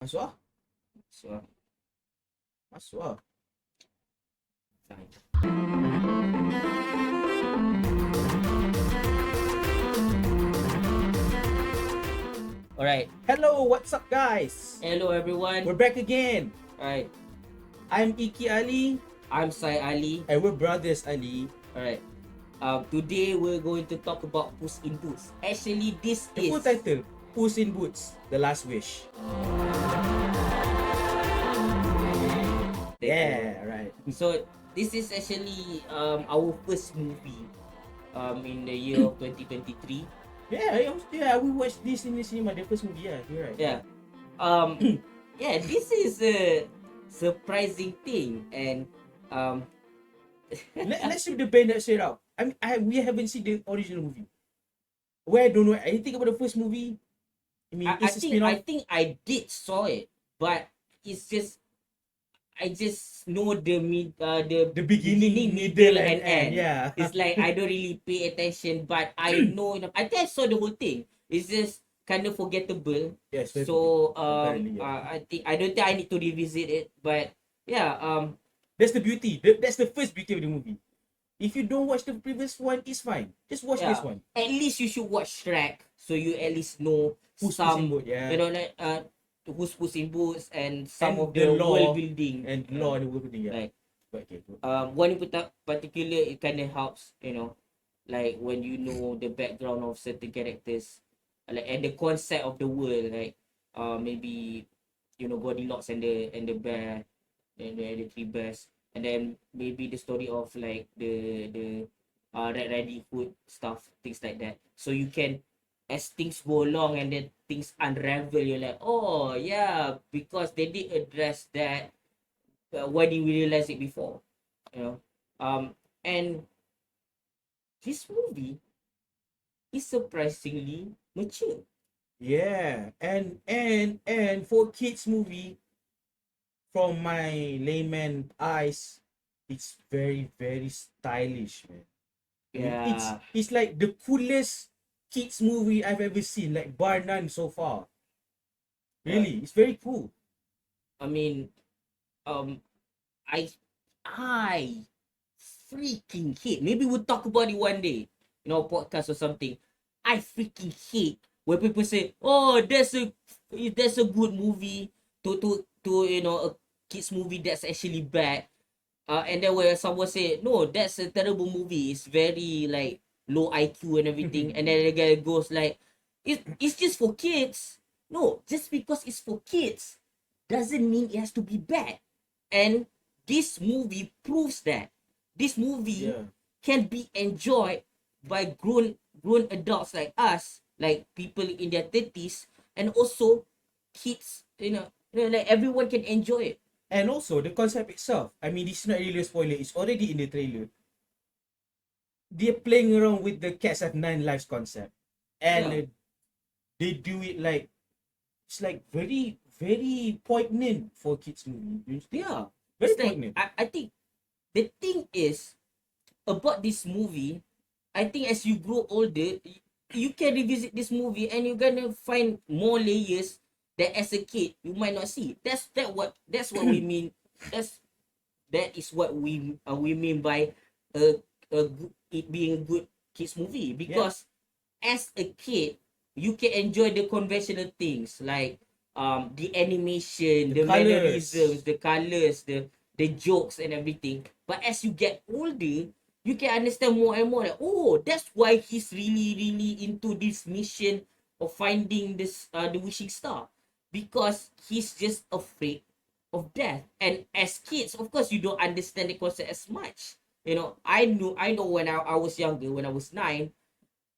Masuk ah. So, Masuk ah. fine. Alright. Hello, what's up guys? Hello everyone. We're back again. Alright. I'm Iki Ali I'm Sai Ali. and we're brothers Ali. Alright. Today we're going to talk about Puss in Boots. Actually, this The full is title, Puss in Boots, The Last Wish. Yeah, right. So this is actually our first movie in the year of 2023. Yeah, we watched this in the cinema, the first movie, yeah, you're right. Yeah. Um yeah, this is a surprising thing, and Let's see the band that straight out. We haven't seen the original movie. Well, I don't know anything about the first movie. I mean, I it's a think spin-off. I did saw it, but it's just I just know the The beginning, middle, and end. Yeah. It's like I don't really pay attention, but I know enough. I think I saw the whole thing. It's just kind of forgettable. Yes. So apparently, yeah. I don't think I need to revisit it, but yeah, That's the beauty. That's the first beauty of the movie. If you don't watch the previous one, it's fine. Just watch this one. At least you should watch Shrek, so you at least know Who's Puss in some, Boots, yeah. you know, like who's Puss in Boots and some And of the the law world building and law and the world building, yeah. Like, But okay, good. one in particular, it kind of helps, you know, like when you know the background of certain characters, like, and the concept of the world, like maybe, you know, Goldilocks and the bear, and the three bears, and then maybe the story of like the Red Riding Hood stuff, things like that. So you can, as things go along and then things unravel, you're like, oh yeah, because they did address that. Why didn't we realize it before? You know, and this movie is surprisingly mature. Yeah, and for kids movie, from my layman eyes, it's very stylish, man. I mean, Yeah, it's like the coolest kids movie I've ever seen, like bar none so far. Really, it's very cool. I mean, um, I I freaking hate. Maybe we'll talk about it one day, you know, podcast or something. I freaking hate when people say, "Oh, that's a good movie to you know, a kids movie that's actually bad." And then where someone say, "No, that's a terrible movie. It's very like low IQ and everything." And then the guy goes like, "It's just for kids." No, just because it's for kids doesn't mean it has to be bad. And this movie proves that this movie Yeah. can be enjoyed by grown adults like us, like people in their 30s, and also kids, like everyone can enjoy it. And also the concept itself. I mean, this is not really a spoiler. It's already in the trailer. They're playing around with the cats have 9 lives concept, and Yeah. they do it like it's like very poignant for kids movie. Yeah. Very It's like poignant. I think the thing is about this movie, I think as you grow older, you can revisit this movie and you're gonna find more layers that as a kid you might not see. That's what we mean. That is what we mean by it being a good kids movie, because as a kid you can enjoy the conventional things like the animation, the colours. mannerisms, the colors, the jokes and everything. But as you get older, you can understand more and more, like, oh, that's why he's really into this mission of finding this the wishing star, because he's just afraid of death. And as kids, of course, you don't understand the concept as much. You know, I know when I was younger, when I was 9,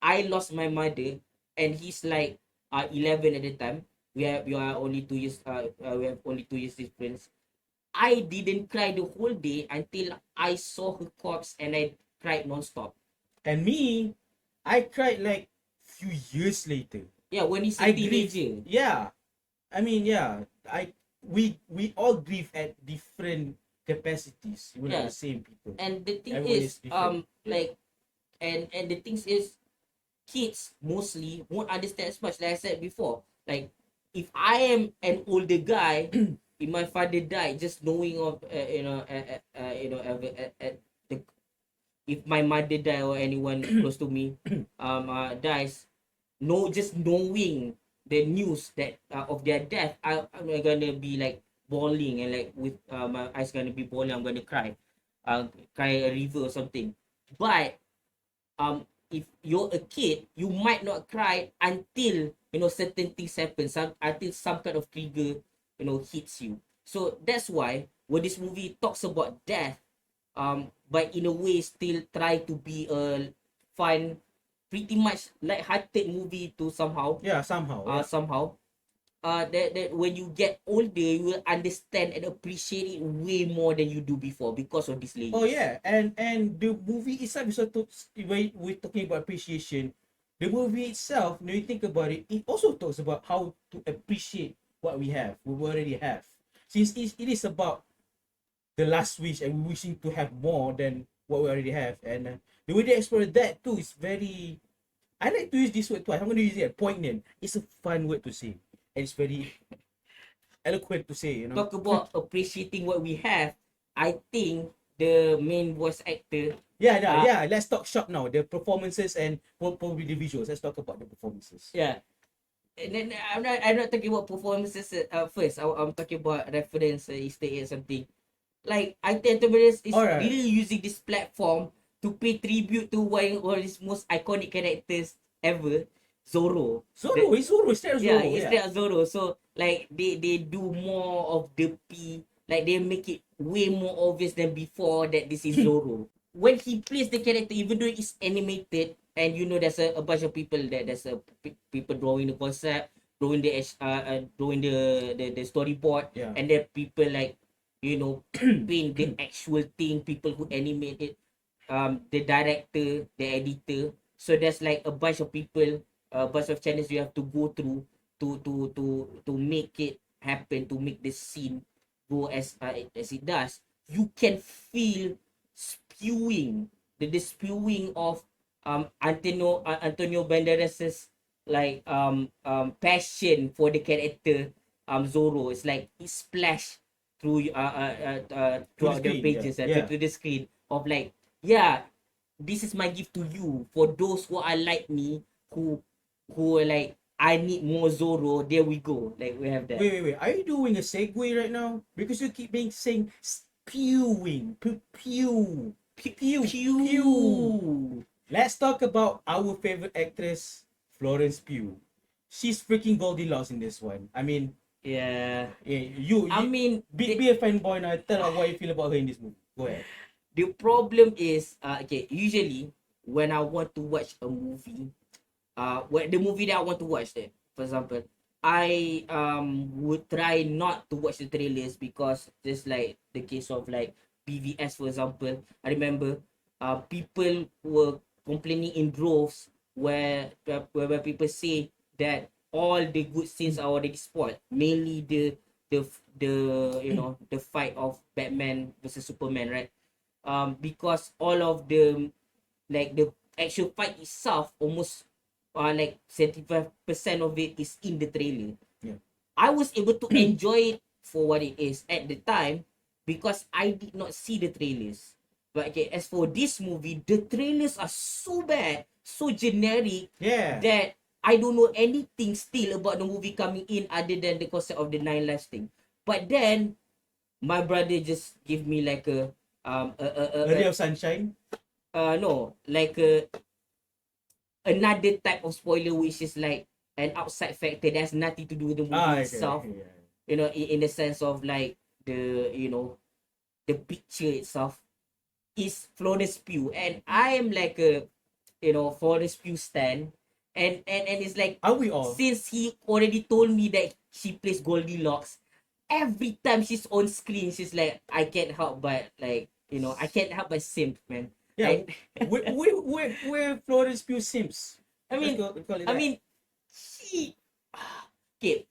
I lost my mother, and he's like 11 at the time. We are only 2 years. We have only 2 years difference. I didn't cry the whole day until I saw her corpse, and I cried nonstop. And me, I cried like few years later. Yeah, when he's a I teenager. grieve. Yeah, I mean, yeah, we all grieve at different capacities. We're not Yeah. the same people. And the thing Everyone is, different. like, and the thing is, kids mostly won't understand as much. Like I said before, like if I am an older guy, if my father died, just knowing of the, if my mother die or anyone close to me dies, just knowing the news that of their death, I'm gonna be like bawling, and like with my eyes gonna be bawling. I'm gonna cry a river or something. But if you're a kid, you might not cry until certain things happen, until some kind of trigger hits you. So that's why when this movie talks about death, but in a way still try to be a fun, pretty much light-hearted movie to somehow Yeah, somehow. Yeah. somehow that when you get older, you will understand and appreciate it way more than you do before because of this layers. Oh yeah, and the movie itself is also when we're talking about appreciation. The movie itself, when you think about it, it also talks about how to appreciate what we have, what we already have. Since it is about the last wish and wishing to have more than what we already have, and the way they explore that too is very. I like to use this word twice. I'm going to use it. Poignant. It's a fun word to say, and it's very eloquent to say. Talk about appreciating what we have. I think the main voice actor. Yeah. Let's talk shop now. The performances and probably the visuals. Let's talk about the performances. Yeah. And then I'm not talking about performances first. I'm talking about reference, Easter egg, something. Like, I tend to be is Alright. really using this platform to pay tribute to one of his most iconic characters ever, Zoro. Zoro. It's Zoro. It's Yeah, Zoro. instead of Zoro. So like they do more of the P, like they make it way more obvious than before that this is Zoro. When he plays the character, even though it's animated, and there's a bunch of people there's people drawing the concept, drawing the storyboard, Yeah. and then people like paint the actual thing, people who animate it, the director, the editor. So there's like a bunch of people, a bunch of channels you have to go through to make it happen, to make the scene go as it does. You can feel spewing the spewing of Antonio Banderas's like passion for the character Zoro. It's like it splashed through throughout the screen, pages, yeah. to the screen of like, yeah, this is my gift to you for those who are like me, who are like, I need more Zoro. There we go. Like, we have that. Wait. Are you doing a segue right now? Because you keep saying spewing. Pew. Pew. Let's talk about our favorite actress, Florence Pugh. She's freaking Goldilocks in this one. I mean, Yeah. you I mean, be a fanboy now. Tell her what you feel about her in this movie. Go ahead. the problem is, okay, usually when I want to watch a movie, the movie that I want to watch, there, for example, I would try not to watch the trailers, because just like the case of like BVS, for example, I remember people were complaining in droves where people say that all the good scenes are already spoiled, mainly the the the fight of Batman versus Superman, right? Because all of the, like, the actual fight itself, almost like 75% of it is in the trailer. Yeah. I was able to enjoy it for what it is at the time, because I did not see the trailers. But okay, as for this movie, the trailers are so bad, so generic, Yeah. that I don't know anything still about the movie coming in other than the concept of the 9 lives thing. But then my brother just give me like A ray of sunshine. no, like another type of spoiler, which is like an outside factor that has nothing to do with the movie itself. Yeah. In the sense of like the picture itself is Florence Pugh, and I am like a Florence Pugh stan, and it's like, Are we all? since he already told me that she plays Goldilocks, every time she's on screen, she's like, I can't help but like, I can't help but simp, man. Yeah. I, Where Florence Pugh Sims. I mean, Let's call it I that. mean, she. Okay,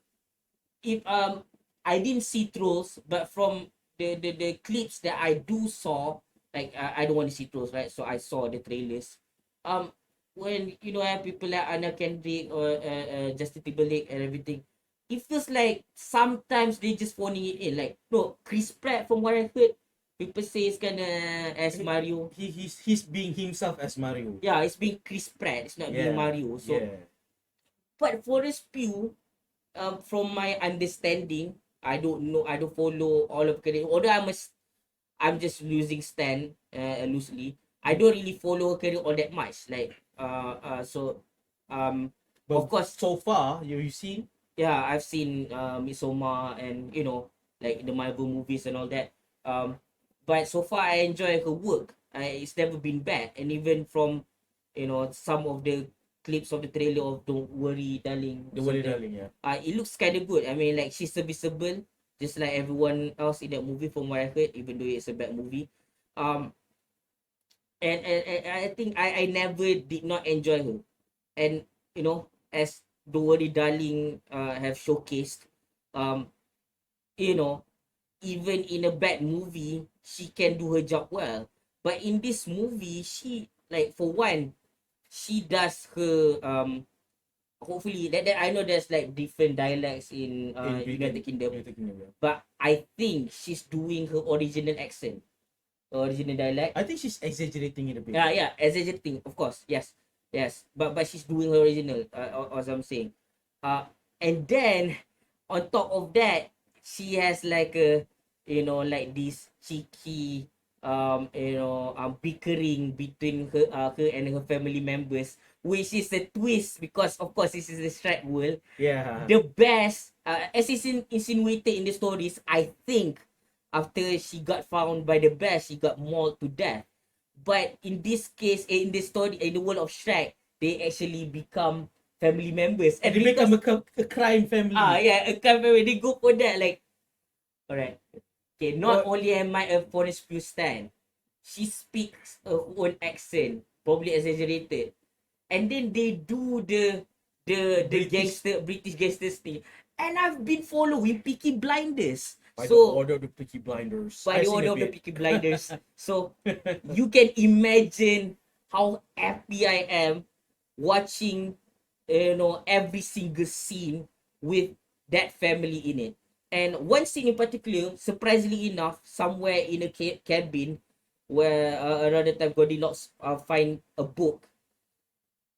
if I didn't see trolls, but from the clips that I do saw, like, I don't want to see trolls, right? So I saw the trailers. When I have people like Anna Kendrick or Justin Timberlake and everything, it feels like sometimes they just phoning it in. Like, no, Chris Pratt, from what I heard, people say it's gonna as Mario. He's being himself as Mario. Yeah, it's being Chris Pratt. It's not being Yeah. Mario. So, Yeah. but for a Spew, from my understanding, I don't know. I don't follow all of it. Although I'm just losing stand loosely. I don't really follow her career all that much. Like so But of course, so far, you seen? yeah, I've seen Midsommar and like the Marvel movies and all that. But so far I enjoy her work. It's never been bad, and even from some of the clips of the trailer of Don't Worry Darling or The Worry something, Darling, yeah. it looks kind of good. I mean, like, she's serviceable just like everyone else in that movie from what I heard, even though it's a bad movie. Um and I think I never did not enjoy her. And as Don't Worry Darling have showcased, um you know even in a bad movie she can do her job well. But in this movie, she, like, for one, she does her hopefully that I know there's like different dialects in United Kingdom, United Kingdom, yeah. but I think she's doing her original accent, original dialect. I think she's exaggerating it a bit. Yeah, exaggerating, of course, yes, yes, but she's doing her original, as I'm saying. And then on top of that, she has like a, like this cheeky, bickering between her and her family members, which is a twist because of course this is the Shrek world. Yeah. The best, as is insinuated in the stories, I think after she got found by the bear, she got mauled to death. But in this case, in this story, in the world of Shrek, they actually become family members. And they become a crime family. Yeah, a crime family. They go for that, like, alright. Okay, not Well, only am I a foreign spew stan, she speaks her own accent, probably exaggerated. And then they do the British gangsters thing. And I've been following Peaky Blinders. By the order of the Peaky Blinders. By the order of the Peaky Blinders. So you can imagine how happy I am watching, every single scene with that family in it. And one scene in particular, surprisingly enough, somewhere in a cabin where another time Goldilocks find a book.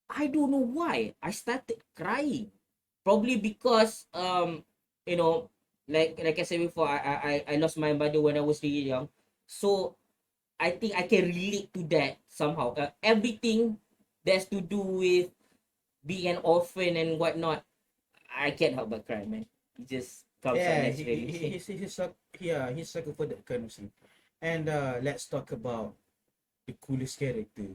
I don't know why I started crying. Probably because like I said before, I lost my mother when I was really young. So I think I can relate to that somehow. Everything that's to do with being an orphan and whatnot, I can't help but cry, man. It just comes out Yeah, naturally. he's like for that kind of scene. And let's talk about the coolest character.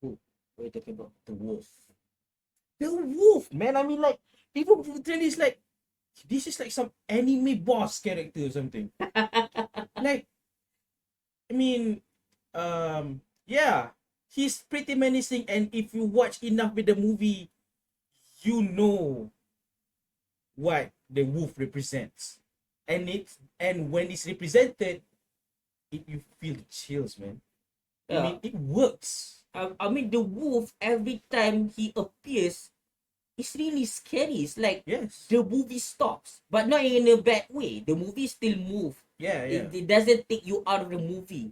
Who? What are you talking about? The wolf. The wolf, man. I mean, like, people literally is like, this is like some anime boss character or something. Like, I mean, yeah, he's pretty menacing, and if you watch enough with the movie, you know what the wolf represents, and when it's represented, you feel the chills, man. I Yeah. mean, it works. I mean, the wolf, every time he appears, it's really scary. It's like Yes. the movie stops, but not in a bad way. The movie still move. Yeah, yeah. It doesn't take you out of the movie,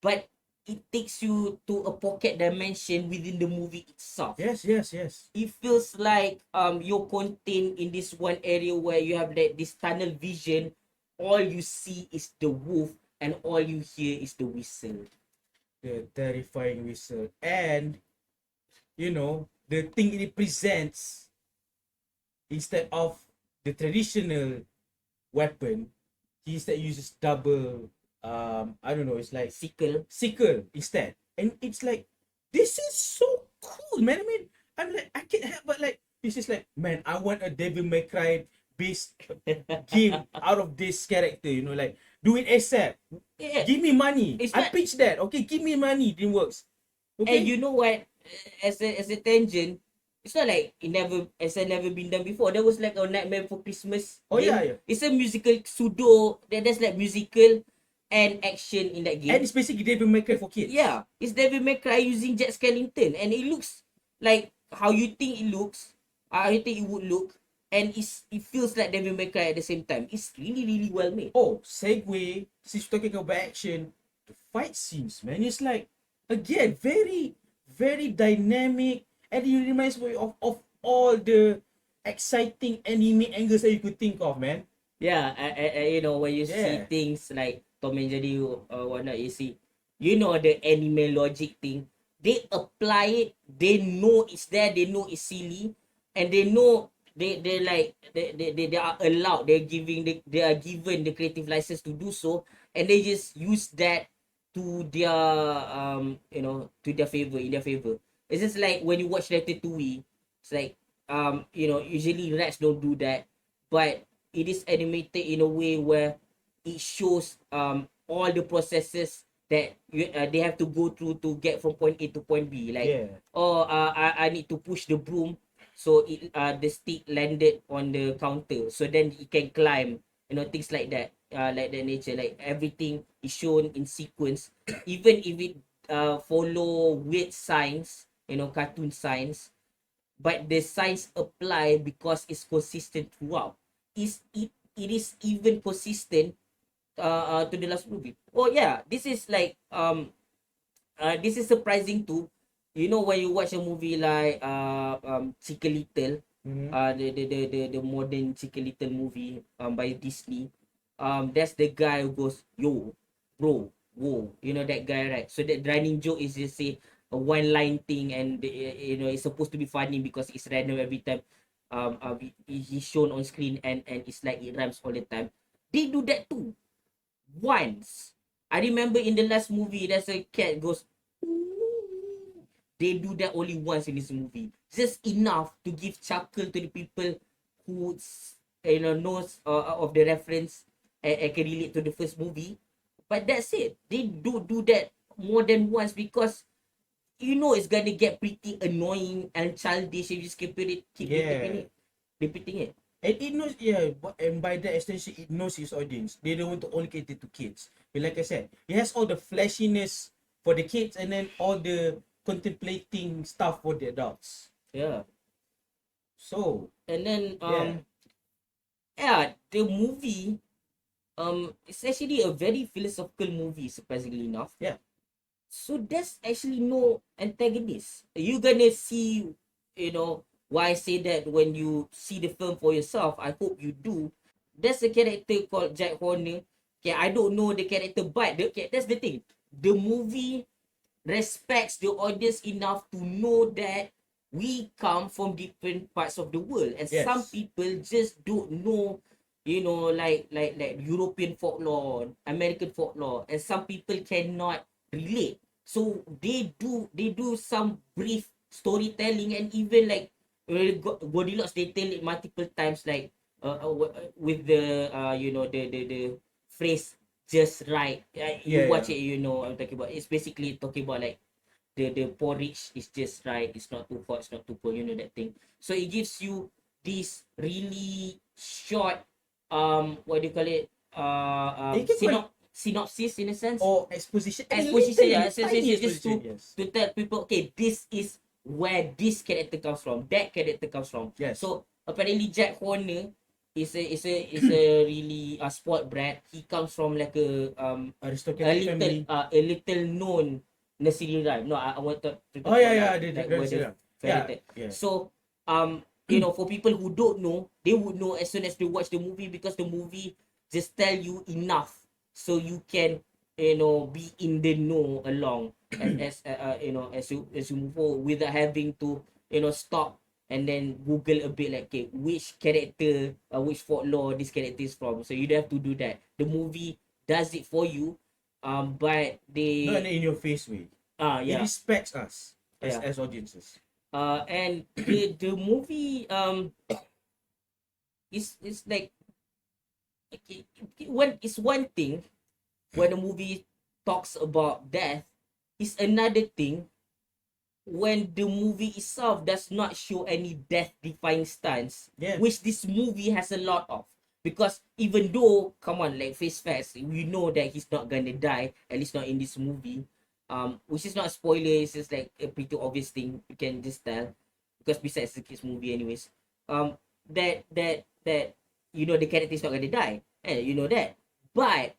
but it takes you to a pocket dimension within the movie itself. Yes, yes, yes. It feels like you're contained in this one area where you have like this tunnel vision. All you see is the wolf, and all you hear is the whistle. The terrifying whistle, and the thing it presents, instead of the traditional weapon, he instead uses double, I don't know, it's like sickle instead. And it's like, this is so cool, man. I mean, I'm like, I can't help but like, this is like, man, I want a Devil May Cry based game out of this character, like, do it ASAP. Yeah. Give me money. It's I not- pitch that. Okay, give me money. DreamWorks. Okay. And you know what? As a tangent, it's not like it's never been done before. There was like a Nightmare Before Christmas. Oh, game. yeah. It's a musical pseudo. There's like musical and action in that game. And it's basically Devil May Cry for kids. Yeah, it's Devil May Cry using Jack Skellington, and it looks like how you think it looks. I think it would look, and it feels like Devil May Cry at the same time. It's really really well made. Oh, segue. Since we're talking about action, the fight scenes, man, it's like again very dynamic, and it reminds me of all the exciting anime angles that you could think of, man. Yeah, you know, when you see Yeah, things like Tom and Jerry, whatnot, you see, you know, the anime logic thing. They apply it. They know it's there. They know it's silly, and they know they like they are allowed. They are given the creative license to do so, and they just use that to their you know, to their favor, in their favor. It's just like when you watch Ratatouille. It's like you know, usually rats don't do that, but it is animated in a way where it shows all the processes that they have to go through to get from point A to point B. Like, yeah, oh, I need to push the broom, so it the stick landed on the counter, so then it can climb. You know, things like that. Like that nature, like everything is shown in sequence, even if it follow weird signs, you know, cartoon signs, but the signs apply because it's consistent throughout. It is even consistent to the last movie. Oh yeah, this is surprising too. You know, when you watch a movie like Chicken Little, mm-hmm. the modern Chicken Little movie by Disney, that's the guy who goes, yo, bro, whoa, you know that guy, right? So that running joke is just say a one line thing, and you know, it's supposed to be funny because it's random every time he's shown on screen, and it's like it rhymes all the time. They do that too once. I remember in the last movie, there's a cat goes. They do that only once in this movie, just enough to give chuckle to the people who you know knows of the reference, and can relate to the first movie. But that's it. They do that more than once because you know it's gonna get pretty annoying and childish if you just keep Yeah. repeating it. And it knows, yeah, and by that extension, it knows its audience. They don't want to only cater to kids. But like I said, it has all the flashiness for the kids and then all the contemplating stuff for the adults. Yeah. So, And then yeah, yeah, the movie it's actually a very philosophical movie, surprisingly enough. yeah, So there's actually no antagonist. You're gonna see, you know, why I say that when you see the film for yourself, I hope you do. There's a character called Jack Horner. Okay, I don't know the character, but okay, that's the thing. The movie respects the audience enough to know that we come from different parts of the world, and some yes, people just don't know, you know, like European folklore, American folklore, and some people cannot relate. So they do some brief storytelling, and even like Goldilocks, they tell it multiple times, like with the you know, the phrase just right. You yeah, watch yeah, it, you know I'm talking about. It's basically talking about like the porridge is just right. It's not too hot, it's not too cold. You know that thing. So it gives you this really short what do you call it? you can call it, Synopsis in a sense. or exposition. I mean, Exposition, yeah, literally, tiny exposition, just exposition, yes, to tell people, okay, this is where this character comes from, that character comes from. yes, So apparently Jack Horner is a really sport brat. He comes from like aristocratic family. a little known nursery rhyme. No, I want to Oh, talk yeah, about yeah, like the where the fairy yeah, tale. yeah, So you know, for people who don't know, they would know as soon as they watch the movie, because the movie just tell you enough so you can, you know, be in the know along as you know, as you move forward without having to, you know, stop and then Google a bit, like, okay, which character, which folklore this character is from. So you don't have to do that. The movie does it for you, but not they in your face way. It yeah, respects us yeah, as audiences. and the movie is like, okay, when it's one thing when a movie talks about death, is another thing when the movie itself does not show any death defying stance, Yeah, which this movie has a lot of. Because even though, come on, like face facts, we know that he's not gonna die, at least not in this movie. Which is not a spoiler, it's just like a pretty obvious thing. You can just tell. Because besides the kids movie anyways. that the character is not gonna die. You know that. But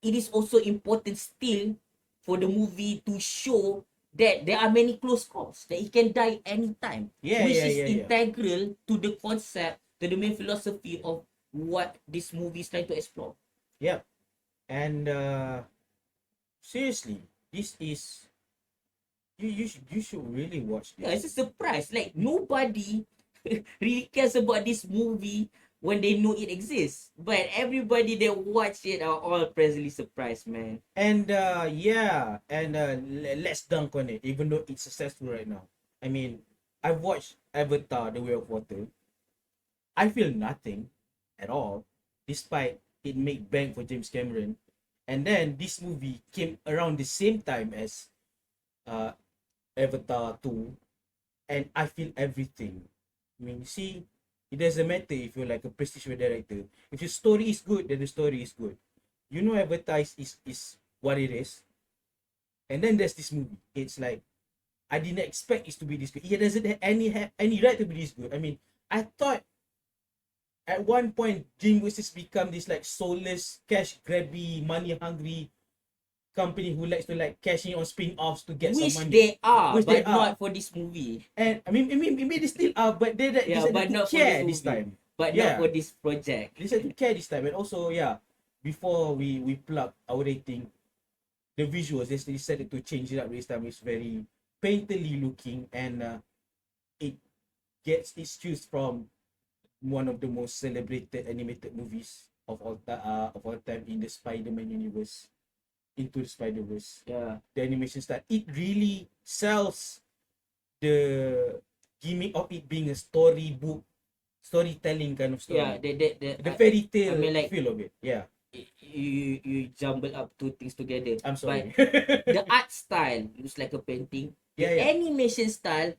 it is also important still for the movie to show that there are many close calls, that he can die anytime, Yeah, which yeah, is yeah, yeah. integral to the concept, to the main philosophy of what this movie is trying to explore. Yeah. And seriously, this is you should really watch Yeah, it's this. a surprise. Like nobody really cares about this movie when they know it exists, but everybody that watch it are all pleasantly surprised, man. And yeah, and let's dunk on it, even though it's successful right now. I mean, I've watched Avatar: The Way of Water. I feel nothing at all, despite it made bank for James Cameron. And then this movie came around the same time as uh, Avatar 2, and I feel everything. I mean, you see, it doesn't matter if you're like a prestige director. If your story is good, then the story is good. You know, Avatar is what it is. And then there's this movie. It's like, I didn't expect it to be this good. It doesn't have any right to be this good. I mean, I thought at one point DreamWorks has become this like soulless, cash grabby, money hungry company who likes to like cash in on spin-offs to get some Which money. they are, Which they but are. not for this movie. And I mean, maybe they still are, but they Yeah, decided but to not for this care this movie. time. But not Yeah, for this project. they decided to care this time. And also, yeah, before we plug our rating, the visuals, they decided to change it up this time. It's very painterly looking, and it gets its cues from one of the most celebrated animated movies of all time in the Spider-Man universe, Into the Spider-Verse. Yeah. The animation style, it really sells the gimmick of it being a storybook, storytelling kind of Yeah, story. the The fairy I tale mean, like, feel of it. Yeah, you jumble up two things together. I'm But sorry. the art style looks like a painting. The Yeah, yeah. animation style,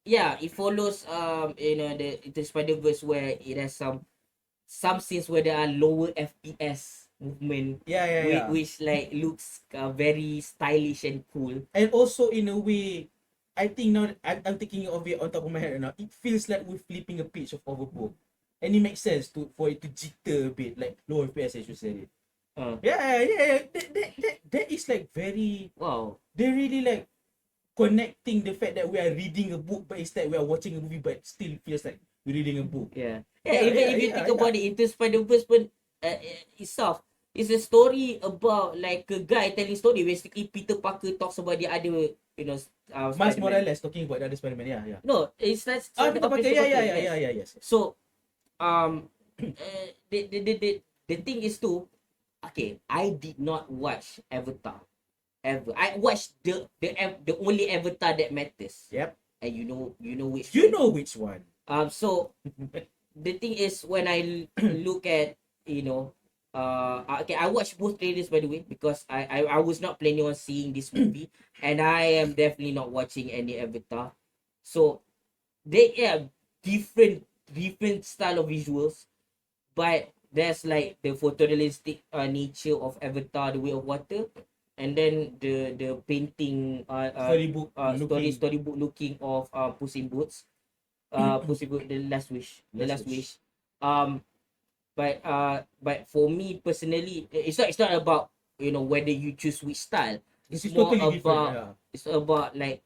yeah, it follows the Spider Verse, where it has some scenes where there are lower FPS movement, Yeah, yeah, yeah. which like looks very stylish and cool. And also in a way, I think now that I'm thinking of it on top of my head right now, it feels like we're flipping a page of our book. And it makes sense for it to jitter a bit, like low FPS as you said it. Uh, Yeah. That is like very, wow. they really like connecting the fact that we are reading a book, but instead we are watching a movie, but still feels like we're reading a book. Yeah. Yeah, Even yeah, if you yeah, think yeah. about it, Into Spider-Verse pun itself is a story about like a guy telling story. Basically, Peter Parker talks about the other, Miles Spider-Man. Morales talking about the other Spider-Man. Yeah, yeah. No, it's not Peter about Parker. Peter Yeah, Parker. yeah, yeah, Yes. yeah, yeah, yes. So, the thing is too, okay, I did not watch Avatar ever. I watched the only Avatar that matters. Yep. And you know which You one. know which one. So the thing is, when I look at, okay, I watched both trailers, by the way, because I was not planning on seeing this movie, and I am definitely not watching any Avatar. So they have different style of visuals, but there's like the photorealistic nature of Avatar: The Way of Water, and then the painting storybook looking of Puss in Boots, Puss in Boots, the last wish. Um, but for me personally, it's not about whether you choose which style. This It's is more totally different. about Yeah. it's about like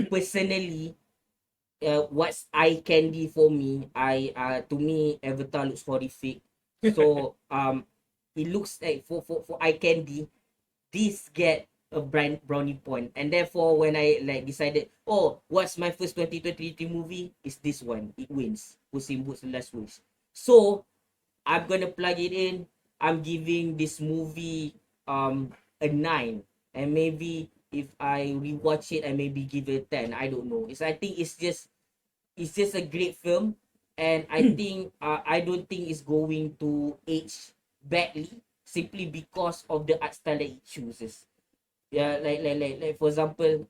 personally, what's eye candy for me. To me, Avatar looks horrific. So it looks like for eye candy, this get a brownie point, and therefore when I like decided, oh, what's my first 2023 movie, is this one. It wins, Puss in Boots: The Last Wish. So I'm gonna plug it in. I'm giving this movie a 9, and maybe if I rewatch it, I maybe give it a 10. I don't know. I think it's just a great film, and I think I don't think it's going to age badly simply because of the art style that it chooses. Yeah, like for example,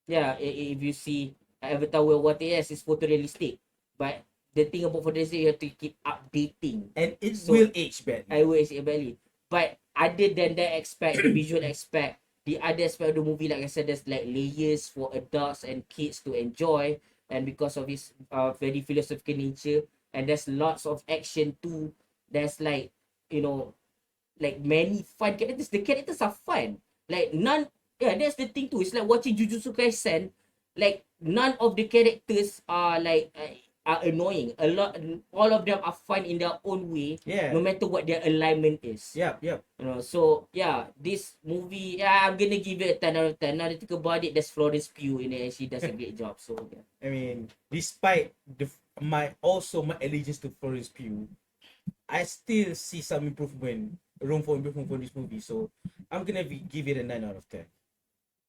yeah, if you see Avatar World Water, yes, it's photorealistic, but the thing about photorealistic, you have to keep updating. And it So, will age badly. I will age badly. But other than that aspect, the visual aspect, the other aspect of the movie, like I said, there's like layers for adults and kids to enjoy. and because of his very philosophical nature, and there's lots of action too. There's like, you know, like many fun characters. The characters are fun. Like none, yeah, that's the thing too. It's like watching Jujutsu Kaisen. Like none of the characters are like are annoying. A lot, all of them are fun in their own way. Yeah. No matter what their alignment is. Yep. You know, so yeah, this movie, yeah, I'm gonna give it a 10 out of 10. Now that I think about it, there's Florence Pugh in it, and she does a great job. So yeah. I mean, despite my allegiance to Florence Pugh, I still see some room for improvement for this movie. So I'm gonna give it a 9 out of 10.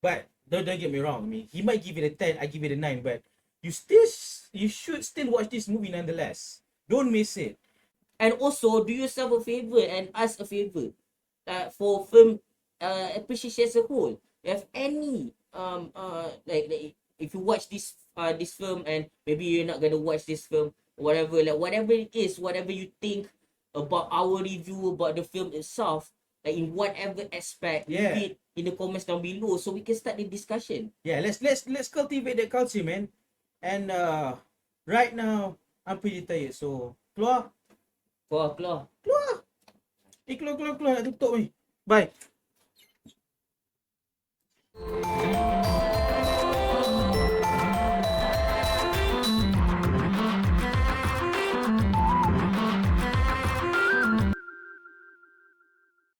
But don't get me wrong. I mean, he might give it a 10, I give it a 9. But you should still watch this movie nonetheless. Don't miss it. And also, do yourself a favor and us a favor. For film appreciation as a whole. You have any like if you watch this film and maybe you're not gonna watch this film, whatever, like whatever it is, whatever you think about our review about the film itself, like in whatever aspect, Yeah. leave it in the comments down below so we can start the discussion. Yeah, let's cultivate that culture, man. And right now I'm pretty tired, so keluar. Keluar. Keluar nak tutup ni. Bye.